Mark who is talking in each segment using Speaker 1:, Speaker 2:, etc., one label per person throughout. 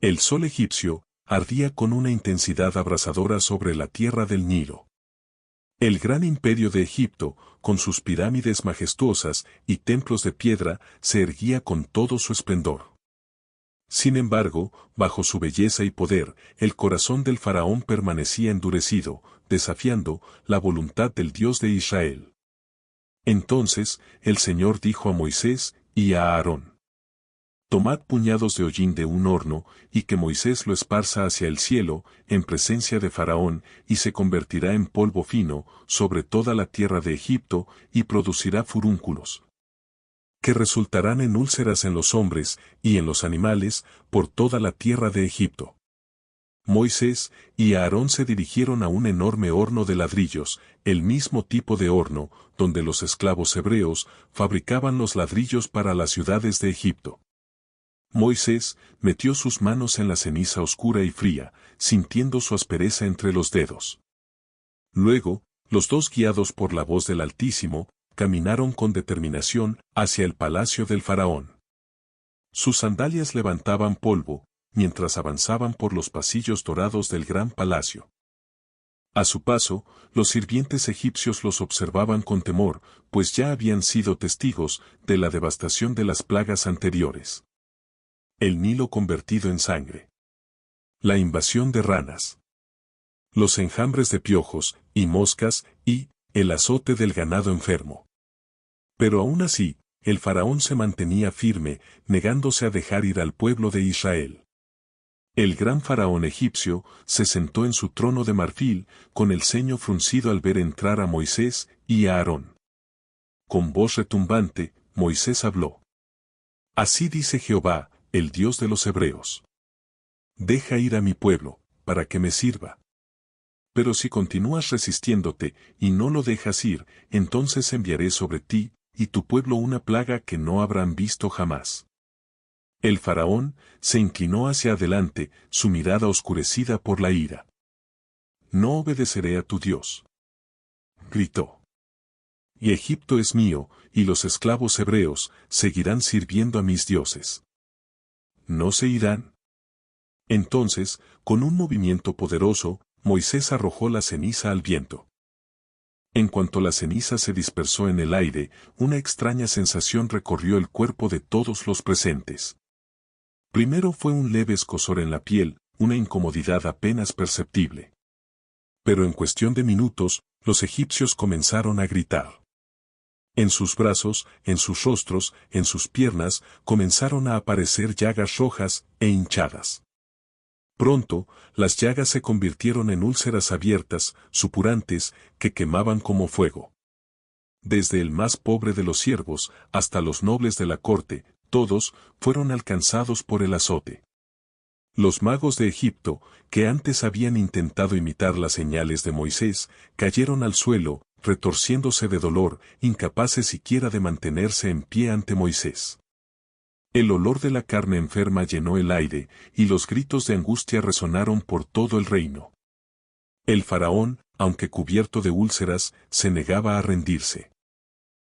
Speaker 1: El sol egipcio ardía con una intensidad abrasadora sobre la tierra del Nilo. El gran imperio de Egipto, con sus pirámides majestuosas y templos de piedra, se erguía con todo su esplendor. Sin embargo, bajo su belleza y poder, el corazón del faraón permanecía endurecido, desafiando la voluntad del Dios de Israel. Entonces, el Señor dijo a Moisés y a Aarón: Tomad puñados de hollín de un horno, y que Moisés lo esparza hacia el cielo, en presencia de Faraón, y se convertirá en polvo fino, sobre toda la tierra de Egipto, y producirá furúnculos, que resultarán en úlceras en los hombres, y en los animales, por toda la tierra de Egipto. Moisés y Aarón se dirigieron a un enorme horno de ladrillos, el mismo tipo de horno, donde los esclavos hebreos fabricaban los ladrillos para las ciudades de Egipto. Moisés metió sus manos en la ceniza oscura y fría, sintiendo su aspereza entre los dedos. Luego, los dos, guiados por la voz del Altísimo, caminaron con determinación hacia el palacio del faraón. Sus sandalias levantaban polvo, mientras avanzaban por los pasillos dorados del gran palacio. A su paso, los sirvientes egipcios los observaban con temor, pues ya habían sido testigos de la devastación de las plagas anteriores. El Nilo convertido en sangre. La invasión de ranas. Los enjambres de piojos y moscas y el azote del ganado enfermo. Pero aún así, el faraón se mantenía firme, negándose a dejar ir al pueblo de Israel. El gran faraón egipcio se sentó en su trono de marfil, con el ceño fruncido al ver entrar a Moisés y a Aarón. Con voz retumbante, Moisés habló: Así dice Jehová, el Dios de los hebreos: Deja ir a mi pueblo, para que me sirva. Pero si continúas resistiéndote y no lo dejas ir, entonces enviaré sobre ti y tu pueblo una plaga que no habrán visto jamás. El faraón se inclinó hacia adelante, su mirada oscurecida por la ira. No obedeceré a tu Dios, gritó. Y Egipto es mío, y los esclavos hebreos seguirán sirviendo a mis dioses. ¿No se irán? Entonces, con un movimiento poderoso, Moisés arrojó la ceniza al viento. En cuanto la ceniza se dispersó en el aire, una extraña sensación recorrió el cuerpo de todos los presentes. Primero fue un leve escozor en la piel, una incomodidad apenas perceptible. Pero en cuestión de minutos, los egipcios comenzaron a gritar. En sus brazos, en sus rostros, en sus piernas, comenzaron a aparecer llagas rojas e hinchadas. Pronto, las llagas se convirtieron en úlceras abiertas, supurantes, que quemaban como fuego. Desde el más pobre de los siervos hasta los nobles de la corte, todos fueron alcanzados por el azote. Los magos de Egipto, que antes habían intentado imitar las señales de Moisés, cayeron al suelo, retorciéndose de dolor, incapaces siquiera de mantenerse en pie ante Moisés. El olor de la carne enferma llenó el aire, y los gritos de angustia resonaron por todo el reino. El faraón, aunque cubierto de úlceras, se negaba a rendirse.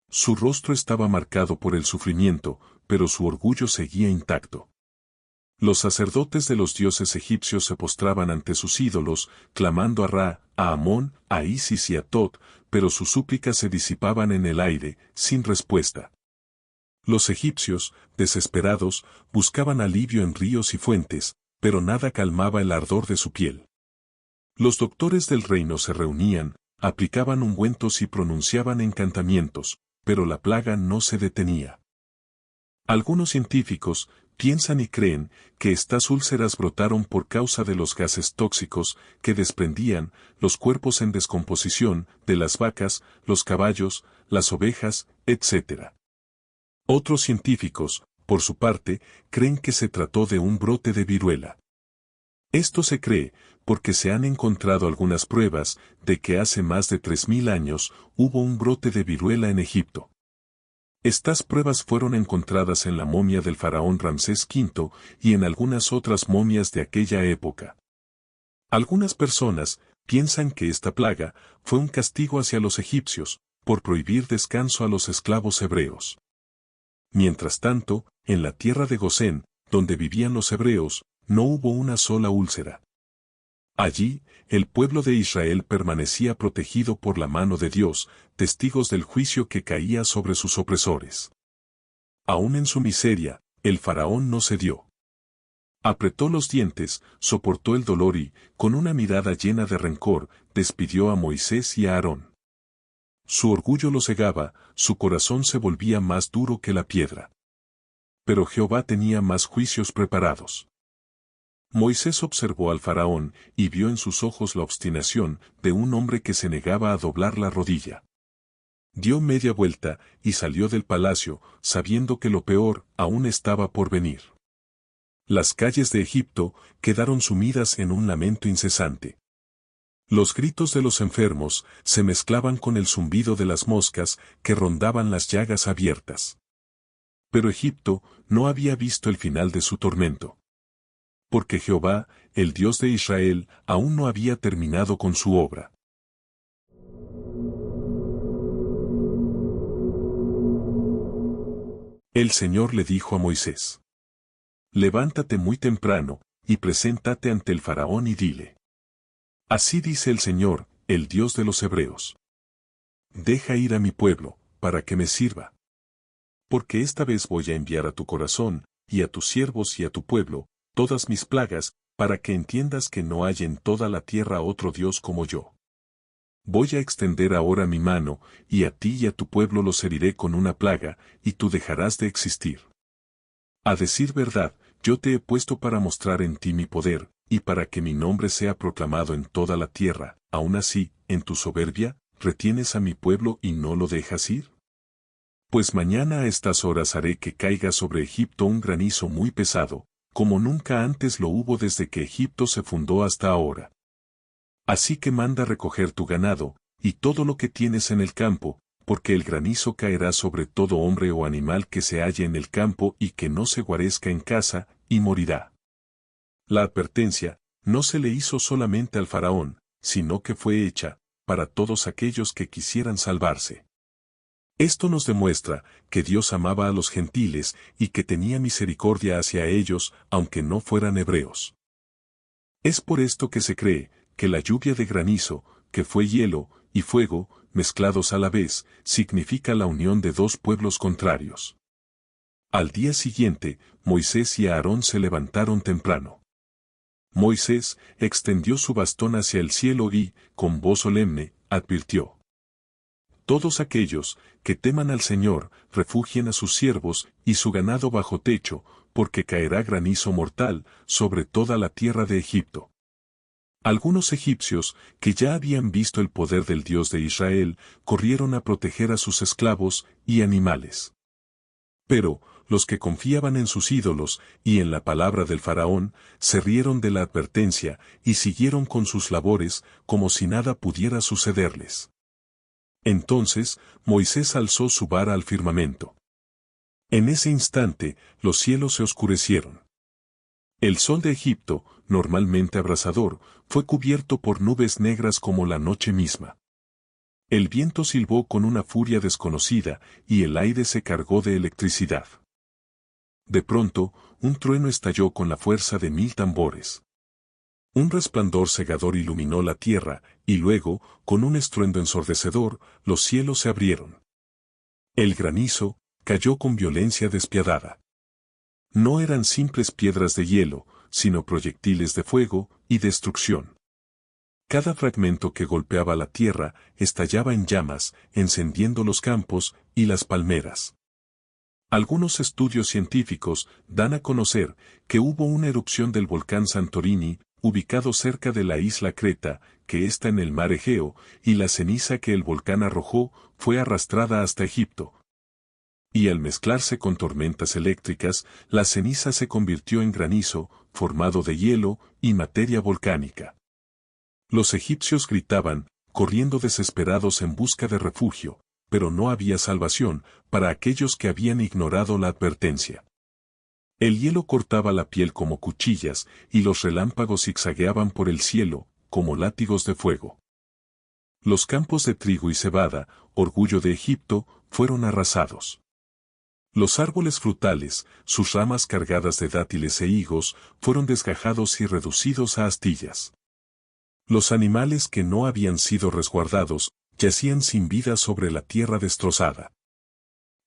Speaker 1: Su rostro estaba marcado por el sufrimiento, pero su orgullo seguía intacto. Los sacerdotes de los dioses egipcios se postraban ante sus ídolos, clamando a Ra, a Amón, a Isis y a Tot, pero sus súplicas se disipaban en el aire, sin respuesta. Los egipcios, desesperados, buscaban alivio en ríos y fuentes, pero nada calmaba el ardor de su piel. Los doctores del reino se reunían, aplicaban ungüentos y pronunciaban encantamientos, pero la plaga no se detenía. Algunos científicos piensan y creen que estas úlceras brotaron por causa de los gases tóxicos que desprendían los cuerpos en descomposición de las vacas, los caballos, las ovejas, etc. Otros científicos, por su parte, creen que se trató de un brote de viruela. Esto se cree porque se han encontrado algunas pruebas de que hace más de 3000 años hubo un brote de viruela en Egipto. Estas pruebas fueron encontradas en la momia del faraón Ramsés V y en algunas otras momias de aquella época. Algunas personas piensan que esta plaga fue un castigo hacia los egipcios, por prohibir descanso a los esclavos hebreos. Mientras tanto, en la tierra de Gosén, donde vivían los hebreos, no hubo una sola úlcera. Allí, el pueblo de Israel permanecía protegido por la mano de Dios, testigos del juicio que caía sobre sus opresores. Aún en su miseria, el faraón no cedió. Apretó los dientes, soportó el dolor y, con una mirada llena de rencor, despidió a Moisés y a Aarón. Su orgullo lo cegaba, su corazón se volvía más duro que la piedra. Pero Jehová tenía más juicios preparados. Moisés observó al faraón y vio en sus ojos la obstinación de un hombre que se negaba a doblar la rodilla. Dio media vuelta y salió del palacio, sabiendo que lo peor aún estaba por venir. Las calles de Egipto quedaron sumidas en un lamento incesante. Los gritos de los enfermos se mezclaban con el zumbido de las moscas que rondaban las llagas abiertas. Pero Egipto no había visto el final de su tormento. Porque Jehová, el Dios de Israel, aún no había terminado con su obra. El Señor le dijo a Moisés: levántate muy temprano, y preséntate ante el faraón y dile: así dice el Señor, el Dios de los hebreos. Deja ir a mi pueblo, para que me sirva. Porque esta vez voy a enviar a tu corazón, y a tus siervos y a tu pueblo, todas mis plagas, para que entiendas que no hay en toda la tierra otro Dios como yo. Voy a extender ahora mi mano, y a ti y a tu pueblo los heriré con una plaga, y tú dejarás de existir. A decir verdad, yo te he puesto para mostrar en ti mi poder, y para que mi nombre sea proclamado en toda la tierra. Aún así, en tu soberbia, ¿retienes a mi pueblo y no lo dejas ir? Pues mañana a estas horas haré que caiga sobre Egipto un granizo muy pesado, como nunca antes lo hubo desde que Egipto se fundó hasta ahora. Así que manda recoger tu ganado, y todo lo que tienes en el campo, porque el granizo caerá sobre todo hombre o animal que se halle en el campo y que no se guarezca en casa, y morirá. La advertencia no se le hizo solamente al faraón, sino que fue hecha para todos aquellos que quisieran salvarse. Esto nos demuestra que Dios amaba a los gentiles y que tenía misericordia hacia ellos, aunque no fueran hebreos. Es por esto que se cree que la lluvia de granizo, que fue hielo y fuego, mezclados a la vez, significa la unión de dos pueblos contrarios. Al día siguiente, Moisés y Aarón se levantaron temprano. Moisés extendió su bastón hacia el cielo y, con voz solemne, advirtió: todos aquellos que teman al Señor, refugien a sus siervos y su ganado bajo techo, porque caerá granizo mortal sobre toda la tierra de Egipto. Algunos egipcios, que ya habían visto el poder del Dios de Israel, corrieron a proteger a sus esclavos y animales. Pero, los que confiaban en sus ídolos y en la palabra del faraón, se rieron de la advertencia y siguieron con sus labores como si nada pudiera sucederles. Entonces, Moisés alzó su vara al firmamento. En ese instante, los cielos se oscurecieron. El sol de Egipto, normalmente abrasador, fue cubierto por nubes negras como la noche misma. El viento silbó con una furia desconocida y el aire se cargó de electricidad. De pronto, un trueno estalló con la fuerza de 1000 tambores. Un resplandor cegador iluminó la tierra, y luego, con un estruendo ensordecedor, los cielos se abrieron. El granizo cayó con violencia despiadada. No eran simples piedras de hielo, sino proyectiles de fuego y destrucción. Cada fragmento que golpeaba la tierra estallaba en llamas, encendiendo los campos y las palmeras. Algunos estudios científicos dan a conocer que hubo una erupción del volcán Santorini, ubicado cerca de la isla Creta, que está en el mar Egeo, y la ceniza que el volcán arrojó fue arrastrada hasta Egipto. Y al mezclarse con tormentas eléctricas, la ceniza se convirtió en granizo, formado de hielo y materia volcánica. Los egipcios gritaban, corriendo desesperados en busca de refugio, pero no había salvación para aquellos que habían ignorado la advertencia. El hielo cortaba la piel como cuchillas, y los relámpagos zigzagueaban por el cielo, como látigos de fuego. Los campos de trigo y cebada, orgullo de Egipto, fueron arrasados. Los árboles frutales, sus ramas cargadas de dátiles e higos, fueron desgajados y reducidos a astillas. Los animales que no habían sido resguardados, yacían sin vida sobre la tierra destrozada.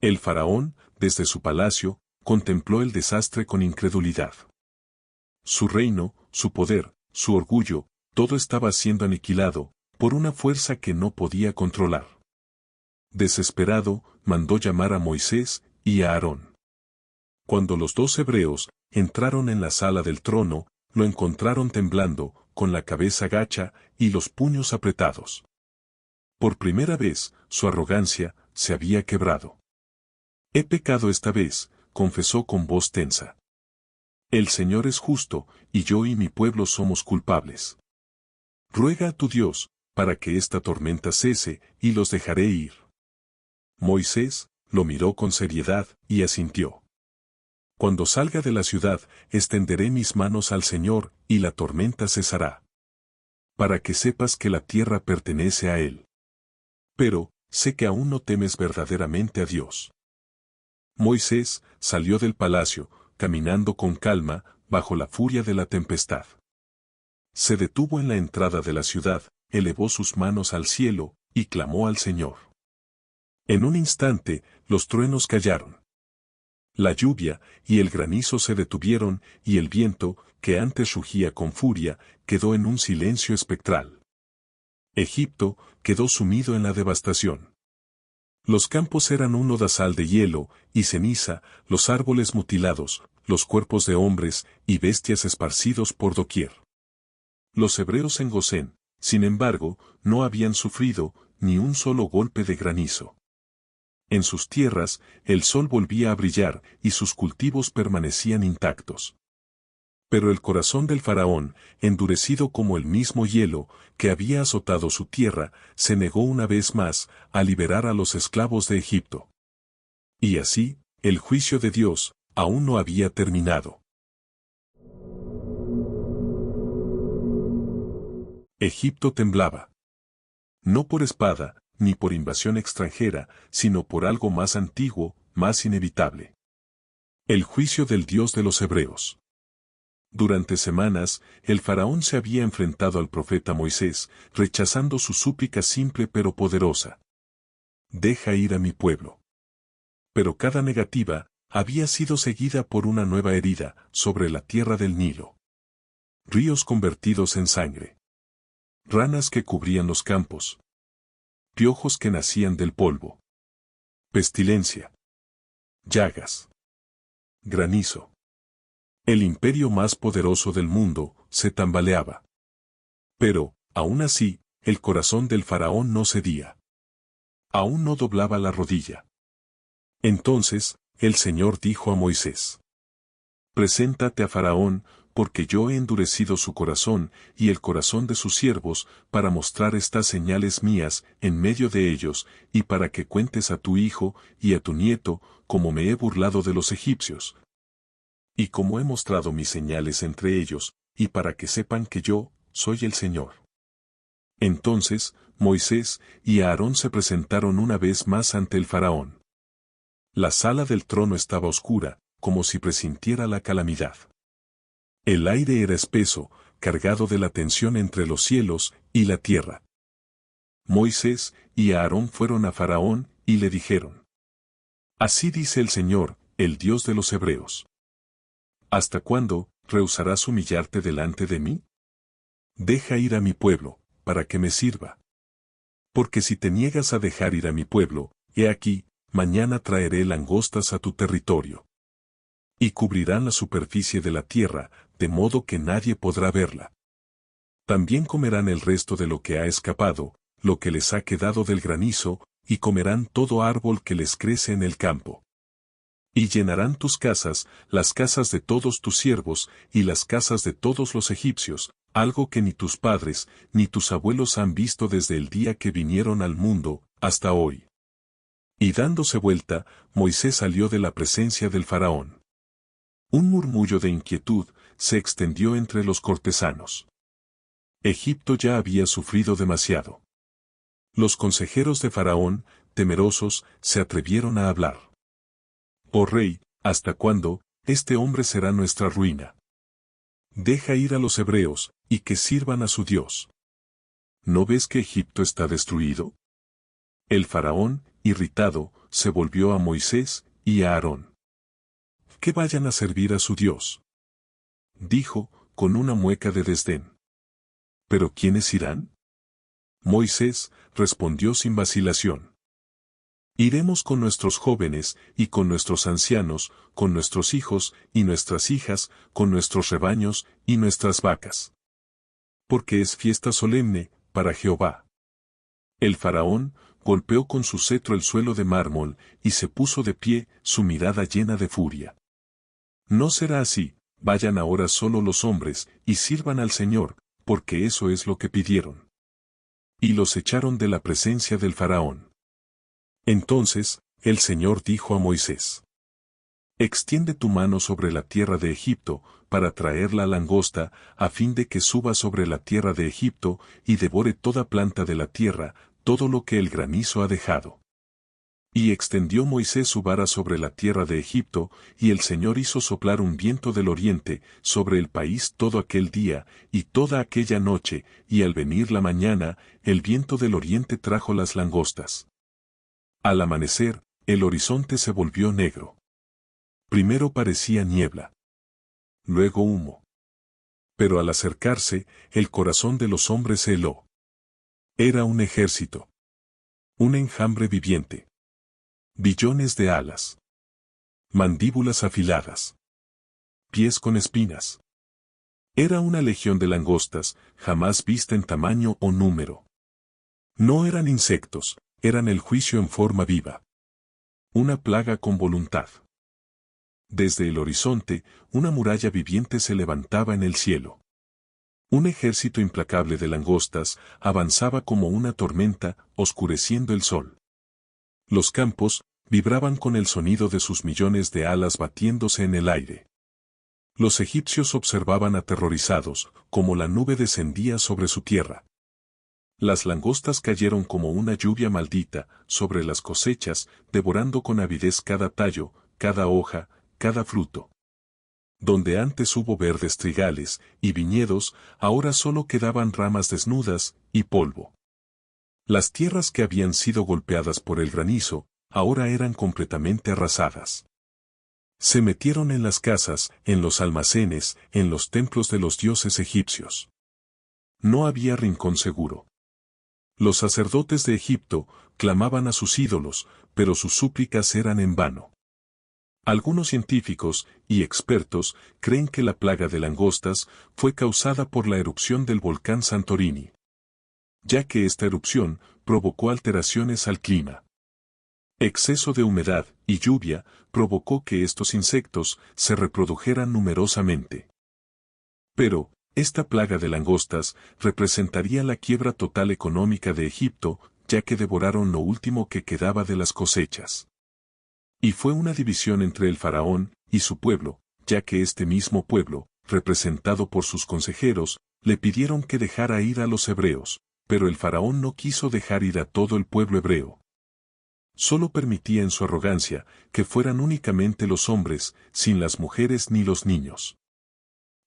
Speaker 1: El faraón, desde su palacio, contempló el desastre con incredulidad. Su reino, su poder, su orgullo, todo estaba siendo aniquilado, por una fuerza que no podía controlar. Desesperado, mandó llamar a Moisés y a Aarón. Cuando los dos hebreos entraron en la sala del trono, lo encontraron temblando, con la cabeza gacha y los puños apretados. Por primera vez, su arrogancia se había quebrado. He pecado esta vez, confesó con voz tensa. El Señor es justo, y yo y mi pueblo somos culpables. Ruega a tu Dios, para que esta tormenta cese, y los dejaré ir. Moisés lo miró con seriedad y asintió. Cuando salga de la ciudad, extenderé mis manos al Señor, y la tormenta cesará. Para que sepas que la tierra pertenece a Él. Pero, sé que aún no temes verdaderamente a Dios. Moisés salió del palacio, caminando con calma, bajo la furia de la tempestad. Se detuvo en la entrada de la ciudad, elevó sus manos al cielo, y clamó al Señor. En un instante, los truenos callaron. La lluvia y el granizo se detuvieron, y el viento, que antes rugía con furia, quedó en un silencio espectral. Egipto quedó sumido en la devastación. Los campos eran un lodazal de hielo y ceniza, los árboles mutilados, los cuerpos de hombres y bestias esparcidos por doquier. Los hebreos en Gosén, sin embargo, no habían sufrido ni un solo golpe de granizo. En sus tierras, el sol volvía a brillar y sus cultivos permanecían intactos. Pero el corazón del faraón, endurecido como el mismo hielo que había azotado su tierra, se negó una vez más a liberar a los esclavos de Egipto. Y así, el juicio de Dios aún no había terminado. Egipto temblaba. No por espada, ni por invasión extranjera, sino por algo más antiguo, más inevitable. El juicio del Dios de los hebreos. Durante semanas, el faraón se había enfrentado al profeta Moisés, rechazando su súplica simple pero poderosa. Deja ir a mi pueblo. Pero cada negativa había sido seguida por una nueva herida sobre la tierra del Nilo. Ríos convertidos en sangre. Ranas que cubrían los campos. Piojos que nacían del polvo. Pestilencia. Llagas. Granizo. El imperio más poderoso del mundo se tambaleaba. Pero, aún así, el corazón del faraón no cedía. Aún no doblaba la rodilla. Entonces, el Señor dijo a Moisés: Preséntate a Faraón, porque yo he endurecido su corazón y el corazón de sus siervos, para mostrar estas señales mías en medio de ellos, y para que cuentes a tu hijo y a tu nieto, cómo me he burlado de los egipcios, y cómo he mostrado mis señales entre ellos, y para que sepan que yo soy el Señor. Entonces, Moisés y Aarón se presentaron una vez más ante el faraón. La sala del trono estaba oscura, como si presintiera la calamidad. El aire era espeso, cargado de la tensión entre los cielos y la tierra. Moisés y Aarón fueron a Faraón y le dijeron: Así dice el Señor, el Dios de los hebreos. ¿Hasta cuándo rehusarás humillarte delante de mí? Deja ir a mi pueblo, para que me sirva. Porque si te niegas a dejar ir a mi pueblo, he aquí, mañana traeré langostas a tu territorio. Y cubrirán la superficie de la tierra, de modo que nadie podrá verla. También comerán el resto de lo que ha escapado, lo que les ha quedado del granizo, y comerán todo árbol que les crece en el campo. Y llenarán tus casas, las casas de todos tus siervos, y las casas de todos los egipcios, algo que ni tus padres, ni tus abuelos han visto desde el día que vinieron al mundo, hasta hoy. Y dándose vuelta, Moisés salió de la presencia del faraón. Un murmullo de inquietud se extendió entre los cortesanos. Egipto ya había sufrido demasiado. Los consejeros de Faraón, temerosos, se atrevieron a hablar. Oh rey, ¿hasta cuándo? Este hombre será nuestra ruina. Deja ir a los hebreos, y que sirvan a su Dios. ¿No ves que Egipto está destruido? El faraón, irritado, se volvió a Moisés y a Aarón. Que vayan a servir a su Dios. Dijo, con una mueca de desdén. ¿Pero quiénes irán? Moisés respondió sin vacilación. Iremos con nuestros jóvenes y con nuestros ancianos, con nuestros hijos y nuestras hijas, con nuestros rebaños y nuestras vacas. Porque es fiesta solemne para Jehová. El faraón golpeó con su cetro el suelo de mármol y se puso de pie, su mirada llena de furia. No será así, vayan ahora solo los hombres y sirvan al Señor, porque eso es lo que pidieron. Y los echaron de la presencia del faraón. Entonces, el Señor dijo a Moisés: Extiende tu mano sobre la tierra de Egipto, para traer la langosta, a fin de que suba sobre la tierra de Egipto, y devore toda planta de la tierra, todo lo que el granizo ha dejado. Y extendió Moisés su vara sobre la tierra de Egipto, y el Señor hizo soplar un viento del oriente, sobre el país todo aquel día, y toda aquella noche, y al venir la mañana, el viento del oriente trajo las langostas. Al amanecer, el horizonte se volvió negro. Primero parecía niebla. Luego humo. Pero al acercarse, el corazón de los hombres se heló. Era un ejército. Un enjambre viviente. Billones de alas. Mandíbulas afiladas. Pies con espinas. Era una legión de langostas, jamás vista en tamaño o número. No eran insectos, eran el juicio en forma viva. Una plaga con voluntad. Desde el horizonte, una muralla viviente se levantaba en el cielo. Un ejército implacable de langostas avanzaba como una tormenta, oscureciendo el sol. Los campos vibraban con el sonido de sus millones de alas batiéndose en el aire. Los egipcios observaban aterrorizados, como la nube descendía sobre su tierra. Las langostas cayeron como una lluvia maldita sobre las cosechas, devorando con avidez cada tallo, cada hoja, cada fruto. Donde antes hubo verdes trigales y viñedos, ahora solo quedaban ramas desnudas y polvo. Las tierras que habían sido golpeadas por el granizo, ahora eran completamente arrasadas. Se metieron en las casas, en los almacenes, en los templos de los dioses egipcios. No había rincón seguro. Los sacerdotes de Egipto clamaban a sus ídolos, pero sus súplicas eran en vano. Algunos científicos y expertos creen que la plaga de langostas fue causada por la erupción del volcán Santorini, ya que esta erupción provocó alteraciones al clima. Exceso de humedad y lluvia provocó que estos insectos se reprodujeran numerosamente. Pero, esta plaga de langostas representaría la quiebra total económica de Egipto, ya que devoraron lo último que quedaba de las cosechas. Y fue una división entre el faraón y su pueblo, ya que este mismo pueblo, representado por sus consejeros, le pidieron que dejara ir a los hebreos, pero el faraón no quiso dejar ir a todo el pueblo hebreo. Solo permitía en su arrogancia que fueran únicamente los hombres, sin las mujeres ni los niños.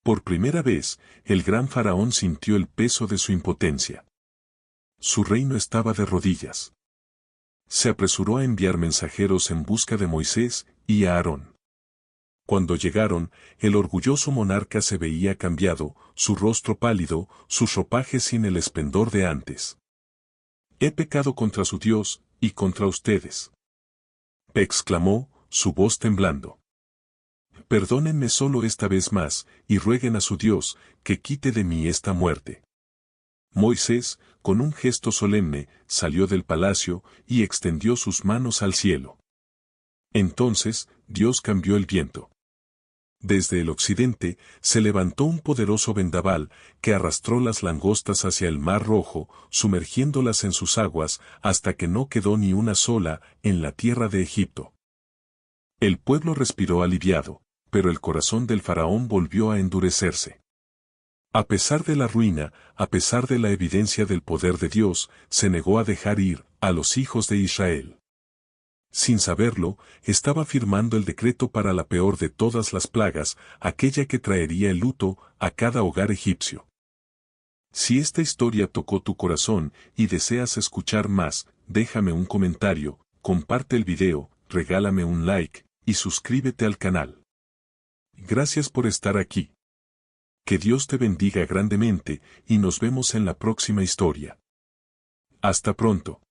Speaker 1: Por primera vez, el gran faraón sintió el peso de su impotencia. Su reino estaba de rodillas. Se apresuró a enviar mensajeros en busca de Moisés y Aarón. Cuando llegaron, el orgulloso monarca se veía cambiado, su rostro pálido, sus ropajes sin el esplendor de antes. He pecado contra su Dios, y contra ustedes. Exclamó, su voz temblando. Perdónenme solo esta vez más, y rueguen a su Dios, que quite de mí esta muerte. Moisés, con un gesto solemne, salió del palacio, y extendió sus manos al cielo. Entonces, Dios cambió el viento. Desde el occidente, se levantó un poderoso vendaval, que arrastró las langostas hacia el Mar Rojo, sumergiéndolas en sus aguas, hasta que no quedó ni una sola, en la tierra de Egipto. El pueblo respiró aliviado, pero el corazón del faraón volvió a endurecerse. A pesar de la ruina, a pesar de la evidencia del poder de Dios, se negó a dejar ir a los hijos de Israel. Sin saberlo, estaba firmando el decreto para la peor de todas las plagas, aquella que traería el luto a cada hogar egipcio. Si esta historia tocó tu corazón y deseas escuchar más, déjame un comentario, comparte el video, regálame un like, y suscríbete al canal. Gracias por estar aquí. Que Dios te bendiga grandemente, y nos vemos en la próxima historia. Hasta pronto.